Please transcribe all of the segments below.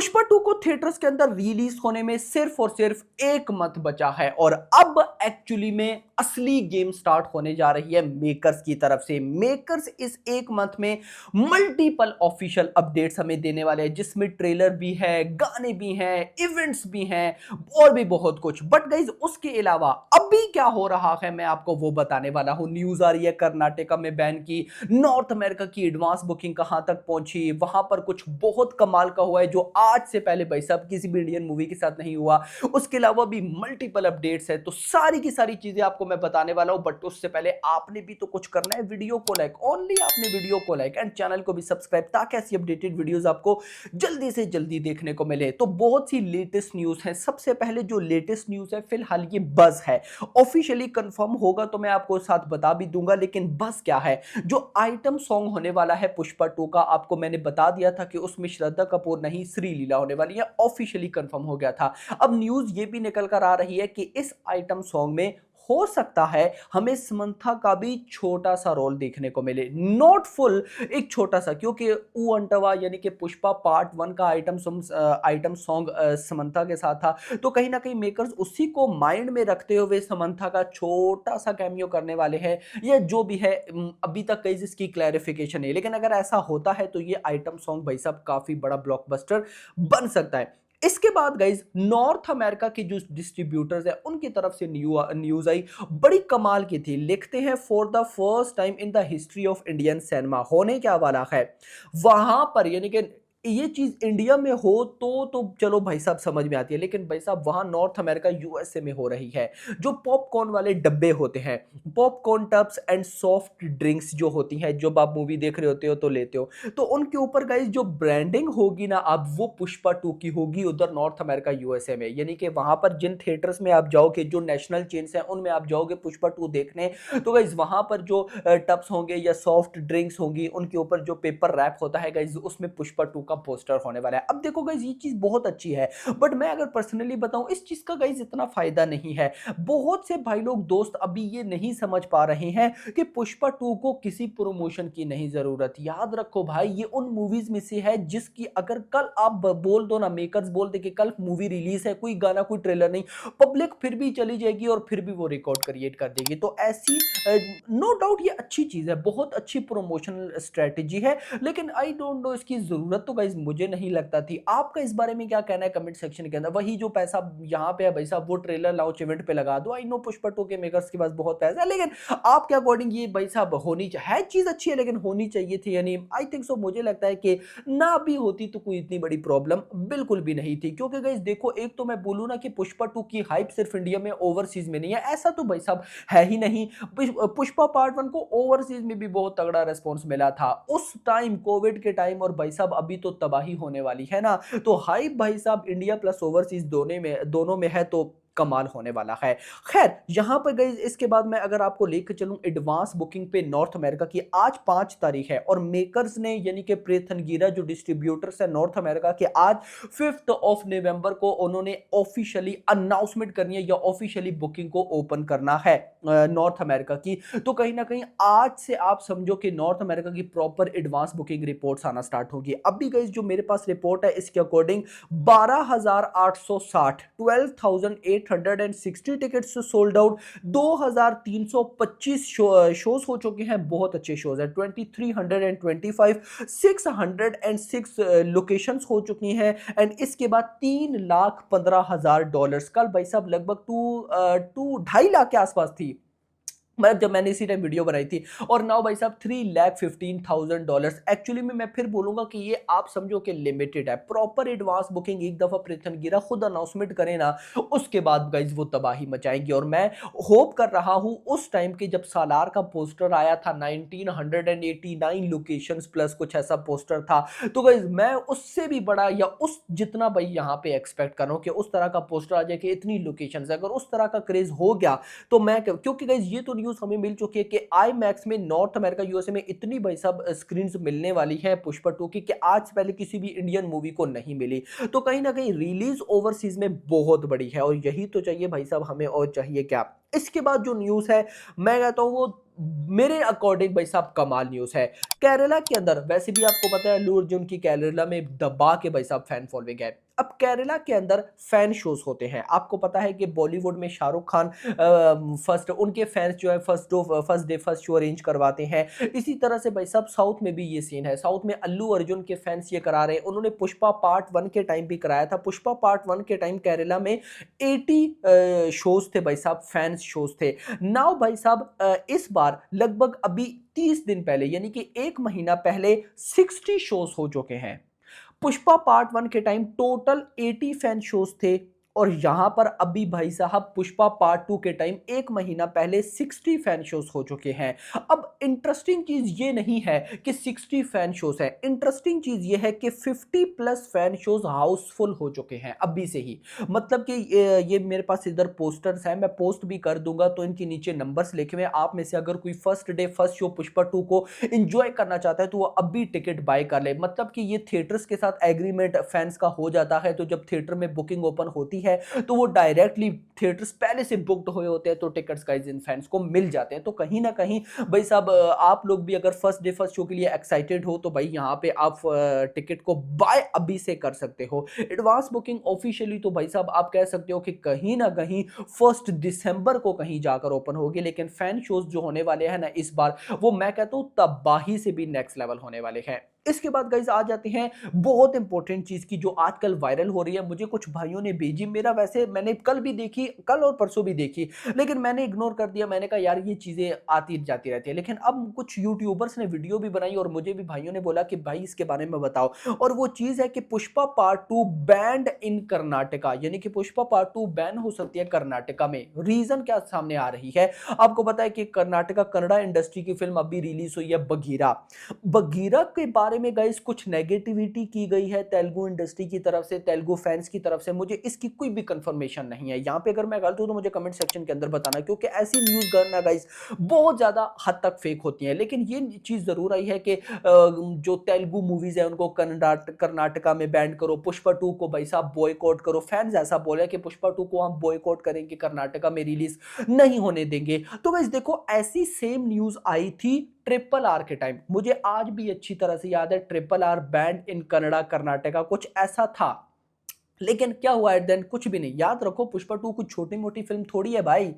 पुष्पा 2 को थिएटर्स के अंदर रिलीज होने में सिर्फ और सिर्फ एक मंथ बचा है और अब एक्चुअली में असली गेम स्टार्ट होने जा रही है मेकर्स की तरफ से। मेकर्स इस एक मंथ में मल्टीपल ऑफिशियल अपडेट्स हमें देने वाले हैं, जिसमें ट्रेलर भी है, गाने भी हैं, इवेंट्स भी हैं और भी बहुत कुछ। बट गाइज उसके अलावा अभी क्या हो रहा है मैं आपको वो बताने वाला हूं। न्यूज आ रही है कर्नाटका में बैन की, नॉर्थ अमेरिका की एडवांस बुकिंग कहां तक पहुंची, वहां पर कुछ बहुत कमाल का हुआ है जो आज से पहले भाई साहब किसी भी इंडियन मूवी के साथ नहीं हुआ। उसके अलावा भी मल्टीपल अपडेट्स है, तो सारी की सारी चीजें आपको मैं बताने वाला हूं। बट उससे पहले आपने भी तो कुछ करना है, वीडियो को लाइक, ओनली आपने वीडियो को लाइक एंड चैनल को भी सब्सक्राइब, ताकि ऐसी अपडेटेड वीडियोस आपको जल्दी से जल्दी देखने को मिले। तो बहुत सी लेटेस्ट न्यूज है। सबसे पहले जो लेटेस्ट न्यूज है, फिलहाल ये बज है, ऑफिशियली कंफर्म होगा तो मैं आपको साथ बता भी दूंगा। लेकिन बस क्या है, जो आइटम सॉन्ग होने वाला है पुष्पा 2 का, आपको मैंने बता दिया था कि उसमें श्रद्धा कपूर नहीं श्री लीला होने वाली है, ऑफिशियली कंफर्म हो गया था। अब न्यूज ये भी निकल कर आ रही है कि इस आइटम सॉन्ग में हो सकता है हमें समंथा का भी छोटा सा रोल देखने को मिले, नॉट फुल, एक छोटा सा, क्योंकि ऊ अंटवा यानी कि पुष्पा पार्ट 1 का आइटम सॉन्ग समंथा के साथ था, तो कहीं ना कहीं मेकर्स उसी को माइंड में रखते हुए समंथा का छोटा सा कैमियो करने वाले हैं, या जो भी है। अभी तक कई इसकी क्लैरिफिकेशन है, लेकिन अगर ऐसा होता है तो ये आइटम सॉन्ग भाई साहब काफी बड़ा ब्लॉकबस्टर बन सकता है। इसके बाद गाइज नॉर्थ अमेरिका के जो डिस्ट्रीब्यूटर्स है उनकी तरफ से न्यूज आई, बड़ी कमाल की थी। लिखते हैं for the first time in the history of Indian cinema, होने क्या वाला है वहां पर, यानी कि ये चीज इंडिया में हो तो चलो भाई साहब समझ में आती है, लेकिन भाई साहब वहां नॉर्थ अमेरिका यूएसए में हो रही है। जो पॉपकॉर्न वाले डब्बे होते हैं, popcorn tubs and soft drinks जो होती हैं, जब आप मूवी देख रहे होते हो तो लेते हो, तो उनके ऊपर गाइस जो ब्रांडिंग होगी ना, अब वो पुष्पा 2 की होगी उधर नॉर्थ अमेरिका यूएसए में। यानी कि वहां पर जिन थिएटर्स में आप जाओगे, जो नेशनल चेन्स हैं उनमें आप जाओगे पुष्पा 2 देखने, तो गाइस वहां पर जो टब्स होंगे या सॉफ्ट ड्रिंक्स होंगी, उनके ऊपर जो पेपर रैप होता है गाइस, उसमें पुष्पा 2 का पोस्टर होने वाला है। अब देखो गाइस ये चीज बहुत अच्छी है, बट मैं अगर पर्सनली बताऊं, इस चीज का गाइस इतना फायदा नहीं है। बहुत से भाई लोग दोस्त अभी ये नहीं समझ पा रहे हैं कि पुष्पा 2 को किसी प्रमोशन की नहीं जरूरत। याद रखो भाई, ये उन मूवीज में से है जिसकी अगर कल आप बोल दो ना, मेकर्स बोल दे कि कल मूवी रिलीज है, कोई गाना कोई ट्रेलर नहीं, पब्लिक फिर भी चली जाएगी और फिर भी वो रिकॉर्ड क्रिएट कर देगी। तो ऐसी नो डाउट ये अच्छी चीज है, बहुत अच्छी प्रमोशनल स्ट्रेटेजी है, लेकिन आई डोंट नो इसकी जरूरत तो गाइस मुझे नहीं लगता थी। आपका इस बारे में क्या कहना है कमेंट सेक्शन के अंदर। वही जो पैसा यहाँ पे है भाई साहब, वो ट्रेलर लॉन्च इवेंट पे लगा दो। आई नो पुष्पा 2 के मेकर्स के पास बहुत पैसा है, लेकिन आपके अकॉर्डिंग ये भाई साहब होनी है चीज अच्छी है, लेकिन होनी चाहिए थी, यानी आई थिंक सो। मुझे लगता है कि ना भी होती तो कोई इतनी बड़ी प्रॉब्लम बिल्कुल भी नहीं थी, क्योंकि गाइस देखो, एक तो मैं बोलूं ना कि पुष्पा 2 की हाइप सिर्फ इंडिया में, ओवरसीज में नहीं है, ऐसा तो भाई साहब है ही नहीं। पुष्पा पार्ट 1 को ओवरसीज में भी बहुत तगड़ा रेस्पॉन्स मिला था उस टाइम, कोविड के टाइम, और भाई साहब अभी तो तबाही होने वाली है ना। तो हाइप भाई साहब इंडिया प्लस ओवरसीज दोनों में है, तो कमाल होने वाला है। खैर यहां पर गई, इसके बाद मैं अगर आपको लेकर चलूं एडवांस बुकिंग पे नॉर्थ अमेरिका की, आज 5 तारीख है और मेकर्स ने यानी कि प्रेथन गिरा जो डिस्ट्रीब्यूटर्स है नॉर्थ अमेरिका के, आज 5 ऑफ नवंबर को उन्होंने ऑफिशियली अनाउंसमेंट करनी है या ऑफिशियली बुकिंग को ओपन करना है नॉर्थ अमेरिका की। तो कहीं ना कहीं आज से आप समझो कि नॉर्थ अमेरिका की प्रॉपर एडवांस बुकिंग रिपोर्ट्स आना स्टार्ट होगी। अभी गाइस जो मेरे पास रिपोर्ट है इसके according 12,860 12,860 tickets sold out, 2,325 shows हो चुके हैं, बहुत अच्छे शोज है। 2,325 606 लोकेशंस हो चुकी हैं, एंड इसके बाद $3,15,000 कल भाई साहब लगभग 2.5 लाख के आसपास थी, मतलब जब मैंने इसी टाइम वीडियो बनाई थी। और नाउ भाई साहब $3,15,000। एक्चुअली में मैं फिर बोलूंगा कि ये आप समझो कि लिमिटेड है, प्रॉपर एडवांस बुकिंग एक दफा प्रेथन गिरा खुद अनाउंसमेंट करें ना, उसके बाद गाइज वो तबाही मचाएंगे। और मैं होप कर रहा हूं उस टाइम के जब सालार का पोस्टर आया था, 1989 लोकेशंस प्लस कुछ ऐसा पोस्टर था, तो गाइज मैं उससे भी बड़ा या उस जितना भाई यहाँ पे एक्सपेक्ट कर रहा हूं कि उस तरह का पोस्टर आ जाए कि इतनी लोकेशंस, अगर उस तरह का क्रेज हो गया तो मैं, क्योंकि गाइज ये तो न्यूज़ हमें मिल चुकी है कि IMAX में नॉर्थ अमेरिका यूएसए में इतनी भाई साहब स्क्रीन्स मिलने वाली है पुष्पा 2 की कि आज पहले किसी भी इंडियन मूवी को नहीं मिली। तो कहीं ना कहीं रिलीज ओवरसीज में बहुत बड़ी है, और यही तो चाहिए भाई साहब हमें, और चाहिए क्या। इसके बाद जो न्यूज़ है मैं कहता हूँ वो मेरे अकॉर्डिंग भाई साहब कमाल न्यूज़ है। केरला के अंदर वैसे भी आपको पता है अल्लू अर्जुन की केरला में दबा के भाई साहब फैन फॉलोइंग है। अब केरला के अंदर फैन शोज़ होते हैं। आपको पता है कि बॉलीवुड में शाहरुख खान फर्स्ट उनके फैन्स जो है first day first show arrange करवाते हैं। इसी तरह से भाई साहब साउथ में भी ये सीन है। साउथ में अल्लू अर्जुन के फैन्स ये करा रहे हैं। उन्होंने पुष्पा पार्ट 1 के टाइम भी कराया था। पुष्पा पार्ट 1 के टाइम केरला में 80 शोज़ थे भाई साहब, फैन्स शोज़ थे। नाउ भाई साहब इस बार लगभग अभी 30 दिन पहले यानी कि 1 महीना पहले 60 शोज़ हो चुके हैं। पुष्पा पार्ट 1 के टाइम टोटल 80 फैन शोज़ थे और यहां पर अभी भाई साहब पुष्पा पार्ट 2 के टाइम 1 महीना पहले 60 फैन शोज़ हो चुके हैं। अब इंटरेस्टिंग चीज़ ये नहीं है कि 60 फैन शोज़ हैं, इंटरेस्टिंग चीज़ ये है कि 50 प्लस फैन शोज़ हाउसफुल हो चुके हैं अभी से ही। मतलब कि ये मेरे पास इधर पोस्टर्स हैं, मैं पोस्ट भी कर दूंगा तो इनके नीचे नंबर्स लिखे हुए हैं। आप में से अगर कोई first day first show Pushpa 2 को एंजॉय करना चाहता है तो वो अभी टिकट बाय कर ले। मतलब कि ये थिएटर्स के साथ एग्रीमेंट फैंस का हो जाता है, तो जब थिएटर में बुकिंग ओपन होती है तो वो डायरेक्टली थिएटर्स पहले से बुक्ड हुए होते हैं, तो टिकट्स गाइस इन फैंस को मिल जाते हैं। तो कहीं ना कहीं भाई साहब आप लोग भी अगर फर्स्ट डे फर्स्ट शो के लिए एक्साइटेड हो तो भाई यहाँ पे आप टिकट को बाय अभी से कर सकते हो। एडवांस बुकिंग ऑफिशियली तो भाई साहब आप कह सकते हो कि कहीं ना कहीं 1 दिसंबर को कहीं जाकर ओपन होगी, लेकिन फैन शोज जो होने वाले हैं ना इस बार, वो मैं कहता हूँ तबाही से भी नेक्स्ट लेवल होने वाले हैं। इसके बाद गाइस आ जाते हैं बहुत इंपॉर्टेंट चीज की जो आजकल वायरल हो रही है। मुझे कुछ भाइयों ने भेजी, मेरा वैसे मैंने कल भी देखी, कल और परसों भी देखी, लेकिन मैंने इग्नोर कर दिया। मैंने कहा यार ये चीजें आती जाती रहती है। लेकिन अब कुछ यूट्यूबर्स ने वीडियो भी बनाई और मुझे भी भाइयों ने बोला कि भाई इसके बारे में बताओ। और वो चीज है कि पुष्पा पार्ट 2 बैंड इन कर्नाटका, यानी कि पुष्पा पार्ट 2 बैन हो सकती है कर्नाटका में। रीजन क्या सामने आ रही है? आपको पता है कि कर्नाटका कन्नड़ा इंडस्ट्री की फिल्म अभी रिलीज हुई है बगीरा। बगीरा के बारे में गाइस कुछ नेगेटिविटी की गई है तेलुगु इंडस्ट्री की तरफ से, तेलुगु फैंस की तरफ से। मुझे इसकी कोई भी कंफर्मेशन नहीं है। यहाँ पे अगर मैं गलत हूं तो मुझे कमेंट सेक्शन के अंदर बताना, क्योंकि ऐसी न्यूज करना गाइस बहुत ज्यादा हद तक फेक होती है। लेकिन ये चीज जरूर आई है कि जो तेलुगु मूवीज है उनको कर्नाटका में बैन करो, पुष्पा 2 को भाई साहब बॉयकॉट करो। फैंस ऐसा बोले कि पुष्पा 2 को हम बॉयकॉट करेंगे, कर्नाटका में रिलीज नहीं होने देंगे। तो गाइस देखो ऐसी सेम न्यूज आई थी RRR के टाइम। मुझे आज भी अच्छी तरह से याद है RRR बैंड इन कन्नड़ा कर्नाटका, कुछ ऐसा था। लेकिन क्या हुआ एट देन? कुछ भी नहीं। याद रखो पुष्पा 2 कुछ छोटी मोटी फिल्म थोड़ी है भाई।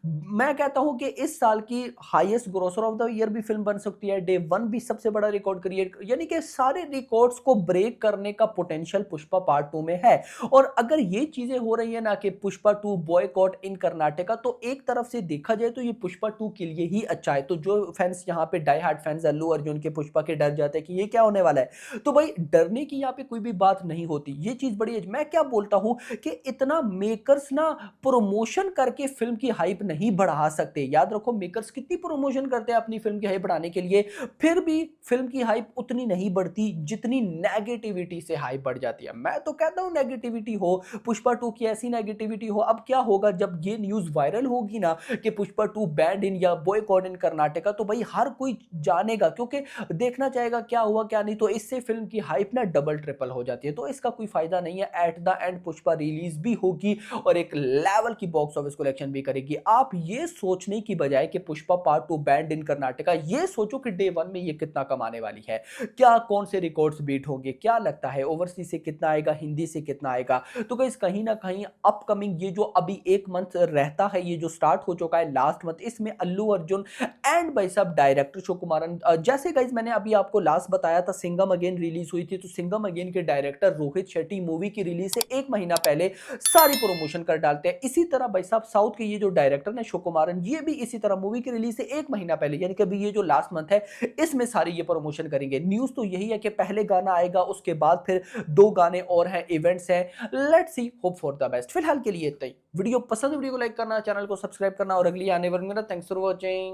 मैं कहता हूं कि इस साल की highest grocer of the year भी फिल्म बन सकती है। डे 1 भी सबसे बड़ा रिकॉर्ड क्रिएट, यानी कि सारे रिकॉर्ड्स को ब्रेक करने का पोटेंशियल पुष्पा पार्ट 2 में है। और अगर ये चीजें हो रही है ना कि पुष्पा 2 बॉयकॉट इन कर्नाटका, तो एक तरफ से देखा जाए तो ये पुष्पा 2 के लिए ही अच्छा है। तो जो फैंस यहाँ पे die hard fans Allu Arjun के पुष्पा के डर जाते हैं कि ये क्या होने वाला है, तो भाई डरने की यहाँ पे कोई भी बात नहीं होती। ये चीज बड़ी है। मैं क्या बोलता हूं कि इतना मेकर्स ना प्रमोशन करके फिल्म की हाइप नहीं बढ़ा सकते। याद रखो मेकर्स कितनी प्रमोशन करते हैं अपनी फिल्म की हाइप बढ़ाने के लिए, फिर भी फिल्म की हाइप उतनी नहीं बढ़ती जितनी नेगेटिविटी से हाइप बढ़ जाती है। मैं तो कहता हूं नेगेटिविटी हो, पुष्पा 2 की ऐसी नेगेटिविटी हो। अब क्या होगा जब ये न्यूज वायरल होगी ना कि पुष्पा 2 बैंड इन या बॉयकॉट इन कर्नाटका, तो भाई हर कोई जानेगा, क्योंकि देखना चाहेगा क्या हुआ क्या नहीं। तो इससे फिल्म की हाइप ना डबल ट्रिपल हो जाती है। तो इसका कोई फायदा नहीं है। At the end Pushpa release भी होगी और एक लेवल की बॉक्स ऑफिस कलेक्शन भी करेगी। आप ये सोचने की बजाय कि पुष्पा पार्ट 2 बैंड इन कर्नाटका, ये सोचो कि डे 1 में ये कितना कमाने वाली है, क्या कौन से रिकॉर्ड्स बीट होंगे, क्या लगता है ओवरसीज से कितना आएगा, हिंदी से कितना आएगा। तो गाइस कहीं ना कहीं अपकमिंग ये जो अभी एक मंथ रहता है, ये जो स्टार्ट हो चुका है लास्ट मंथ, इसमें अल्लू अर्जुन एंड भाई साहब डायरेक्टर सुकुमारन, जैसे गाइस मैंने अभी आपको लास्ट बताया था सिंघम अगेन रिलीज हुई थी, तो सिंघम अगेन के डायरेक्टर रोहित शेट्टी मूवी की रिलीज से एक महीना पहले सारी प्रमोशन कर डालते हैं। इसी तरह भाई साहब साउथ के ये जो डायरेक्टर है सुकुमारन, ये भी इसी तरह मूवी की रिलीज से एक महीना पहले, यानी कि अभी ये जो लास्ट मंथ है इसमें सारी ये प्रमोशन करेंगे। न्यूज तो यही है कि पहले गाना आएगा, उसके बाद फिर 2 गाने और हैं, इवेंट्स हैं। Let's see, hope for the best. फिलहाल के लिए इतना ही। वीडियो पसंद है, वीडियो को लाइक करना, चैनल को सब्सक्राइब करना और अगली आने वाली। Thanks for watching.